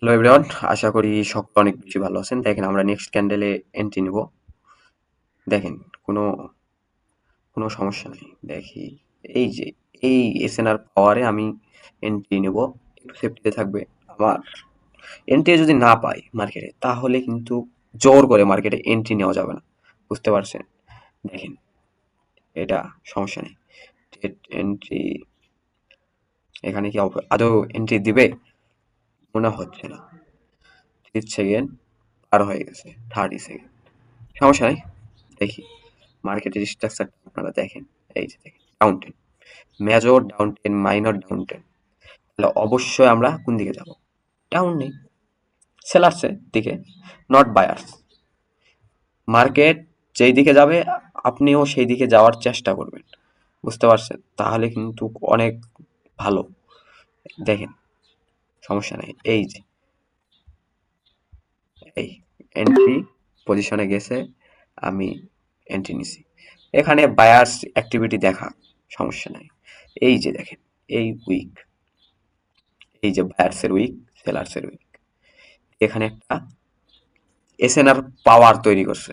Hello everyone, আশা করি সকলে অনেক বেশি ভালো আছেন। দেখেন আমরা নেক্সট ক্যান্ডেলে এন্ট্রি নিব। দেখেন কোনো কোনো সমস্যা নেই। দেখি এই যে এই এসএনআর পাওয়ারে আমি এন্ট্রি নেব। একটু সেফটিতে থাকবে। আমার এন্ট্রি যদি না পাই মার্কেটে তাহলে কিন্তু জোর করে মার্কেটে এন্ট্রি নেওয়া যাবে না। বুঝতে পারছেন? দেখেন এটা সমস্যা নেই। এন্ট্রি এখানে কি আদৌ এন্ট্রি দিবে? মনে হচ্ছে না। 30 সেকেন্ড পার হয়ে গেছে, 30 সেকেন্ড। সমস্যা নেই। দেখি মার্কেটের স্ট্রাকচার আপনারা দেখেন। এই যে দেখেন down ten, major down ten, minor down ten. তাহলে অবশ্যই আমরা কোন দিকে যাব? ডাউন নেই, সেলার্সের দিকে, নট বায়ার্স। মার্কেট যেই দিকে যাবে আপনিও সেই দিকে যাওয়ার চেষ্টা করবেন। বুঝতে পারছেন? তাহলে কিন্তু অনেক ভালো। দেখেন সমস্যা নেই। এই যে এই এন্ট্রি পজিশনে গেছে, আমি এন্ট্রি নিছি। এখানে বায়ার্স অ্যাক্টিভিটি দেখা, সমস্যা নাই। এই যে দেখেন এই উইক, এই যে বায়ার্সের উইক, সেলার্সের উইক, এখানে একটা এসএনআর পাওয়ার তৈরি করছে।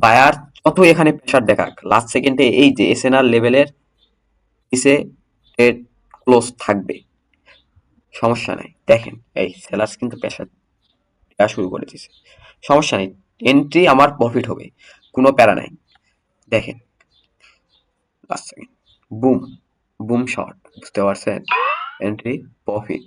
বায়ার যত এখানে প্রেসার দেখাক, লাস্ট সেকেন্ডে এই যে এসএনআর লেভেলের নিচে ট্রেড ক্লোজ থাকবে, সমস্যা নাই। দেখেন এই সেলার্স কিন্তু প্রেসার দেওয়া শুরু করে দিয়েছে, সমস্যা নেই। এন্ট্রি আমার প্রফিট হবে, কোনো প্যারা নাই। দেখেন last second, boom boom shot, বুঝতে পারছেন? Entry profit.